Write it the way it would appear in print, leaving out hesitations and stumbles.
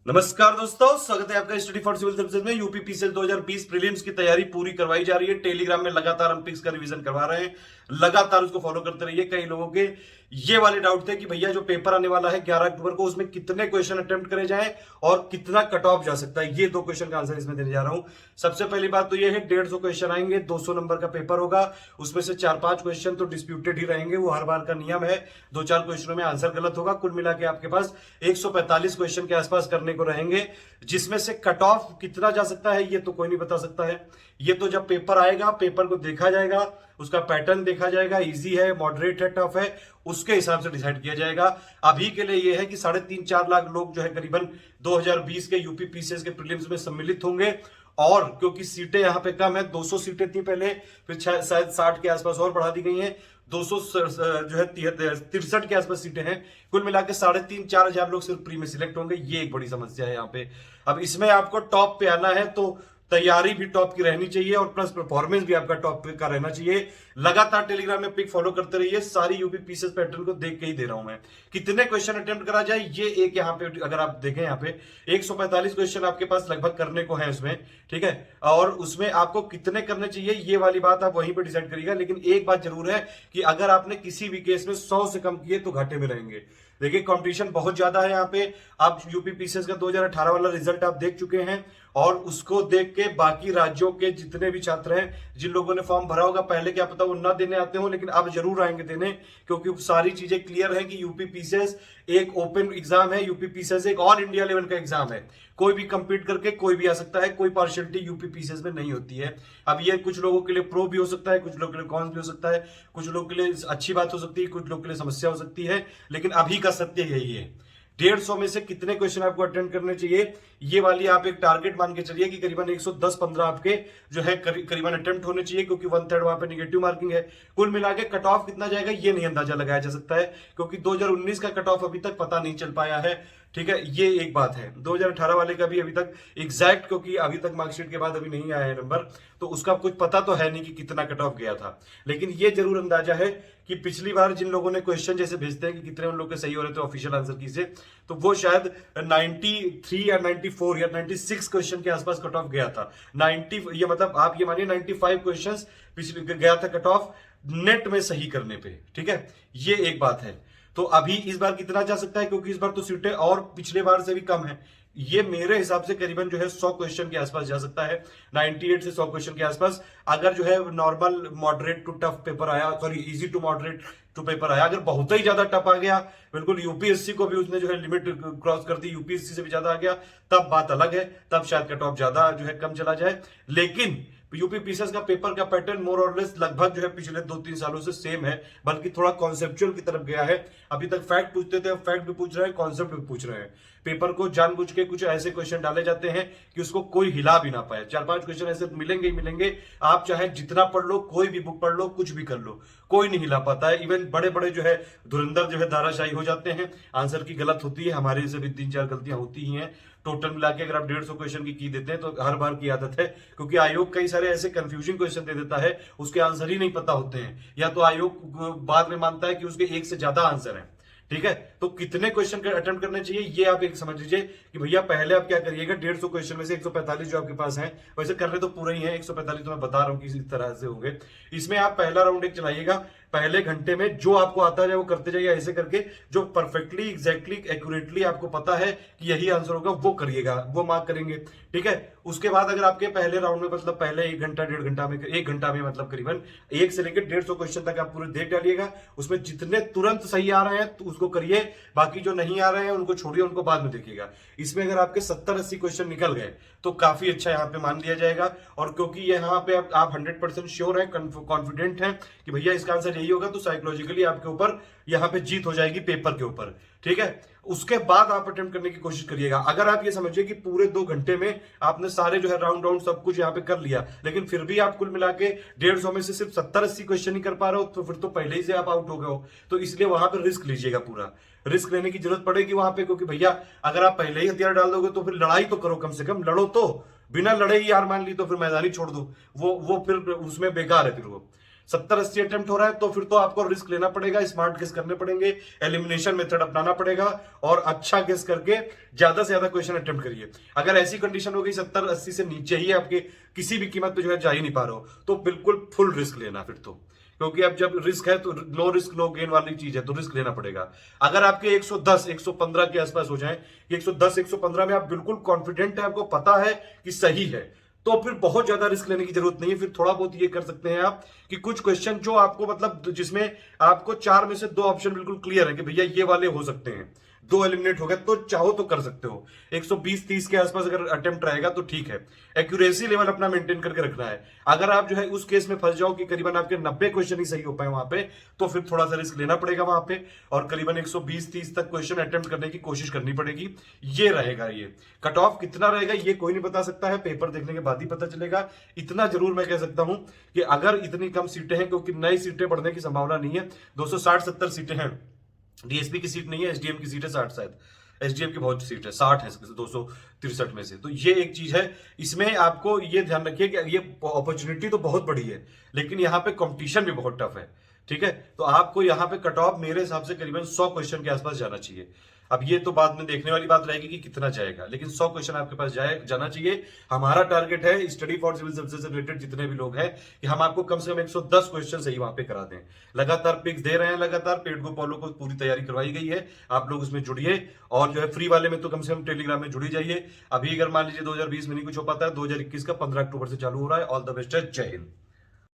नमस्कार दोस्तों, स्वागत है आपका स्टडी फॉर सिविल सर्विसेज में। यूपी पीसीएल 2020 प्रीलिम्स की तैयारी पूरी करवाई जा रही है। टेलीग्राम में लगातार हम पिक्स का रिवीजन करवा रहे हैं, लगातार उसको फॉलो करते रहिए। कई लोगों के ये वाले डाउट थे कि भैया जो पेपर आने वाला है 11 अक्टूबर को, उसमें कितने क्वेश्चन अटेम्प्ट करे जाएं और कितना कट ऑफ जा सकता है। ये दो क्वेश्चन का आंसर इसमें देने जा रहा हूं। सबसे पहली बात तो ये है, 150 क्वेश्चन आएंगे, 200 नंबर का पेपर होगा। उसमें से 4-5 क्वेश्चन तो डिस्प्यूटेड ही रहेंगे, वो हर बार का नियम है। 2-4 क्वेश्चनों में आंसर गलत होगा। कुल मिला के आपके पास 145 क्वेश्चन के आसपास करने को रहेंगे, जिसमें से कट ऑफ कितना जा सकता है ये तो कोई नहीं बता सकता है। ये तो जब पेपर आएगा, पेपर को देखा जाएगा, उसका पैटर्न देखा जाएगा, इजी है, मॉडरेट है, टफ है, उसके हिसाब से डिसाइड किया जाएगा। अभी के लिए ये है कि 3.5-4 लाख लोग जो है करीबन 2020 के यूपी पीसीएस के प्रीलिम्स में सम्मिलित होंगे। और क्योंकि सीटें यहां पे कम है, 200 सीटें थी पहले, फिर शायद 60 के आसपास और बढ़ा दी गई हैं। 200 जो है 63 के आसपास सीटें हैं। कुल मिला के 3,500-4 हजार लोग सिर्फ प्री में सिलेक्ट होंगे। ये एक बड़ी समस्या है यहाँ पे। अब इसमें आपको टॉप पे आना है तो तैयारी भी टॉप की रहनी चाहिए और प्लस परफॉर्मेंस भी आपका टॉप का रहना चाहिए। लगातार टेलीग्राम में पिक फॉलो करते रहिए। सारी यूपी पीसीएस पैटर्न को देख के ही दे रहा हूं मैं। कितने क्वेश्चन अटेम्प्ट करा जाए, ये एक यहाँ पे अगर आप देखें, यहाँ पे 145 क्वेश्चन आपके पास लगभग करने को है उसमें, ठीक है। और उसमें आपको कितने करने चाहिए ये वाली बात आप वहीं पर डिसाइड करिएगा। लेकिन एक बात जरूर है कि अगर आपने किसी भी केस में 100 से कम किए तो घाटे में रहेंगे। देखिए, कंपटीशन बहुत ज्यादा है यहाँ पे। आप यूपी पीसीएस का 2018 वाला रिजल्ट आप देख चुके हैं और उसको देख के बाकी राज्यों के जितने भी छात्र हैं, जिन लोगों ने फॉर्म भरा होगा पहले, क्या पता वो ना देने आते हो, लेकिन अब जरूर आएंगे देने, क्योंकि सारी चीजें क्लियर है कि यूपी पीसीएस एक ओपन एग्जाम है। यूपी पीसीएस एक ऑल इंडिया लेवल का एग्जाम है। कोई भी कंपीट करके कोई भी आ सकता है। कोई पार्शियलिटी यूपी पीसीएस में नहीं होती है। अब ये कुछ लोगों के लिए प्रो भी हो सकता है, कुछ लोगों के लिए कॉन्स भी हो सकता है, कुछ लोगों के लिए अच्छी बात हो सकती है, कुछ लोगों के लिए समस्या हो सकती है। लेकिन अभी का सत्य यही है। 150 में से कितने क्वेश्चन आपको अटेंड करने चाहिए, ये वाली आप एक टारगेट मान के चलिए कि करीबन 110-15 आपके जो है करीबन अटेम्प्ट होने चाहिए, क्योंकि 1/3 वहां पे निगेटिव मार्किंग है। कुल मिला के कट ऑफ कितना जाएगा ये नहीं अंदाजा लगाया जा सकता है, क्योंकि 2019 का कट ऑफ अभी तक पता नहीं चल पाया है, ठीक है। ये एक बात है। 2018 वाले का भी अभी तक एग्जैक्ट, क्योंकि अभी तक मार्कशीट के बाद अभी नहीं आया है नंबर, तो उसका कुछ पता तो है नहीं कि कितना कट ऑफ गया था। लेकिन ये जरूर अंदाजा है कि पिछली बार जिन लोगों ने क्वेश्चन जैसे भेजते हैं कि कितने उन लोग के सही हो रहे थे ऑफिशियल आंसर की से, तो वो शायद 93 या 94 या 96 क्वेश्चन के आसपास कट ऑफ गया था। 90, ये मतलब आप ये मानिए 95 क्वेश्चन पिछले गया था कट ऑफ नेट में सही करने पे, ठीक है। ये एक बात है। तो अभी इस बार कितना जा सकता है, क्योंकि इस बार तो सीटें और पिछले बार से भी कम है। ये मेरे हिसाब से करीबन जो है 100 क्वेश्चन के आसपास जा सकता है। 98 से 100 क्वेश्चन के आसपास। अगर जो है normal moderate to tough paper आया, sorry easy to moderate to paper आया, अगर बहुत ही ज्यादा टफ आ गया, बिल्कुल यूपीएससी को भी उसने जो है लिमिट क्रॉस कर दी, यूपीएससी से भी ज्यादा आ गया, तब बात अलग है। तब शायद कट ऑफ ज्यादा जो है कम चला जाए। लेकिन यूपी पीसीएस का पेपर का पैटर्न मोर और लेस लगभग जो है पिछले 2-3 सालों से सेम है, बल्कि थोड़ा कॉन्सेप्चुअल की तरफ गया है। अभी तक फैक्ट पूछते थे, अब फैक्ट भी पूछ रहे हैं, कॉन्सेप्ट भी पूछ रहे हैं। पेपर को जानबूझ के कुछ ऐसे क्वेश्चन डाले जाते हैं कि उसको कोई हिला भी ना पाए। 4-5 क्वेश्चन ऐसे मिलेंगे ही मिलेंगे। आप चाहे जितना पढ़ लो, कोई भी बुक पढ़ लो, कुछ भी कर लो, कोई नहीं हिला पाता है। इवन बड़े बड़े जो है धुरंधर जो है धाराशाही हो जाते हैं। आंसर की गलत होती है, हमारे से भी 3-4 गलतियां होती ही हैं। टोटल मिला के अगर आप 150 क्वेश्चन की देते हैं तो हर बार की आदत है, क्योंकि आयोग कई सारे ऐसे कंफ्यूजिंग क्वेश्चन दे देता है, उसके आंसर ही नहीं पता होते हैं, या तो आयोग बाद में मानता है कि उसके एक से ज्यादा आंसर है, ठीक है। तो कितने क्वेश्चन अटेम्प्ट करने चाहिए ये आप एक समझ लीजिए कि भैया पहले आप क्या करिएगा, 150 क्वेश्चन में से 145 जो आपके पास हैं, वैसे करने तो पूरे ही हैं 145, तो मैं बता रहा हूं कि इस तरह से होंगे। इसमें आप पहला राउंड एक चलाइएगा। पहले घंटे में जो आपको आता है वो करते जाइए, ऐसे करके जो परफेक्टली एग्जैक्टली एक्यूरेटली आपको पता है कि यही आंसर होगा वो करिएगा, वो मार्क करेंगे, ठीक है। उसके बाद अगर आपके पहले राउंड में मतलब पहले 1 घंटा 1.5 घंटा में, 1 घंटा में मतलब करीबन 1 से लेकर 150 क्वेश्चन तक आप पूरे देख डालिएगा। उसमें जितने तुरंत सही आ रहे हैं तो उसको करिए, बाकी जो नहीं आ रहे हैं उनको छोड़िए, उनको बाद में देखिएगा। इसमें अगर आपके 70-80 क्वेश्चन निकल गए तो काफी अच्छा यहाँ पे मान लिया जाएगा। और क्योंकि यहाँ पे आप 100% श्योर है, कॉन्फिडेंट है कि भैया इसका आंसर यही होगा, तो साइकोलॉजिकली आपके ऊपर यहाँ पे जीत हो जाएगी पेपर के ऊपर, ठीक है। उसके बाद आप अटेम्प्ट करने की कोशिश करिएगा। अगर आप ये समझिए कि पूरे 2 घंटे में आपने सारे जो है राउंड सब कुछ यहाँ पे कर लिया, लेकिन फिर भी आप कुल मिला के 150 में से सिर्फ 70-80 क्वेश्चन ही कर पा रहे हो, तो फिर तो पहले ही से आप आउट हो गए हो। तो इसलिए वहां पर रिस्क लीजिएगा, पूरा रिस्क लेने की जरूरत पड़ेगी वहां पे, क्योंकि भैया अगर आप पहले ही हथियार डाल दोगे तो फिर लड़ाई तो करो, कम से कम लड़ो। तो बिना लड़े ही हार मान ली तो फिर मैदान ही छोड़ दो, वो फिर उसमें बेकार है फिर वो, 70-80 अटेम्प्ट हो रहा है तो फिर तो आपको रिस्क लेना पड़ेगा, स्मार्ट गेस करने पड़ेंगे, एलिमिनेशन मेथड अपनाना पड़ेगा और अच्छा गेस करके ज्यादा से ज्यादा क्वेश्चन अटेम्प्ट करिए। अगर ऐसी कंडीशन हो गई 70-80 से नीचे ही आपके किसी भी कीमत पे जो है जा ही नहीं पा रहे हो, तो बिल्कुल फुल रिस्क लेना फिर तो, क्योंकि अब जब रिस्क है तो नो रिस्क नो गेन वाली चीज है, तो रिस्क लेना पड़ेगा। अगर आपके 110 115 के आसपास हो जाए, 110 115 में आप बिल्कुल कॉन्फिडेंट है, आपको पता है कि सही है, तो फिर बहुत ज्यादा रिस्क लेने की जरूरत नहीं है। फिर थोड़ा बहुत ये कर सकते हैं आप कि कुछ क्वेश्चन जो आपको मतलब जिसमें आपको 4 में से 2 ऑप्शन बिल्कुल क्लियर है कि भैया ये वाले हो सकते हैं, 2 एलिमिनेट हो गए, तो चाहो तो कर सकते हो। 120-30 के आसपास अगर अटेम्प्ट रहेगा तो ठीक है। एक्यूरेसी लेवल अपना मेंटेन करके रखना है। अगर आप जो है उस केस में फंस जाओ कि करीबन आपके 90 क्वेश्चन ही सही हो पाए वहां पे, तो फिर थोड़ा सा रिस्क लेना पड़ेगा वहां पे और करीबन 120-30 तक क्वेश्चन अटेम्प्ट करने की कोशिश करनी पड़ेगी। ये रहेगा। ये कट ऑफ कितना रहेगा ये कोई नहीं बता सकता है, पेपर देखने के बाद ही पता चलेगा। इतना जरूर मैं कह सकता हूं कि अगर इतनी कम सीटें हैं, क्योंकि नई सीटें बढ़ने की संभावना नहीं है, 260-70 सीटें हैं, डीएसपी की सीट नहीं है, एसडीएम की सीट है 60 शायद, एसडीएम की बहुत सीट है 60 है 263 में से। तो ये एक चीज है, इसमें आपको ये ध्यान रखिए कि ये अपॉर्चुनिटी तो बहुत बड़ी है, लेकिन यहाँ पे कंपटीशन भी बहुत टफ है। ठीक है, तो आपको यहाँ पे कट ऑफ मेरे हिसाब से करीबन 100 क्वेश्चन के आसपास जाना चाहिए। अब ये तो बाद में देखने वाली बात रहेगी कि कितना जाएगा, लेकिन 100 क्वेश्चन आपके पास जाना चाहिए। हमारा टारगेट है स्टडी फॉर सिविल सर्विसेज से रिलेटेड जितने भी लोग हैं कि हम आपको कम से कम 110 क्वेश्चन सही वहां पे करा दें। लगातार पिक्स दे रहे हैं, लगातार पेड को फॉलो को पूरी तैयारी करवाई गई है। आप लोग उसमें जुड़िए और जो है फ्री वाले में तो कम से कम टेलीग्राम में जुड़ी जाइए। अभी अगर मान लीजिए 2020 में नहीं कुछ हो पाता है, 2021 का 15 अक्टूबर से चालू हो रहा है। ऑल द बेस्ट है, जय हिंद।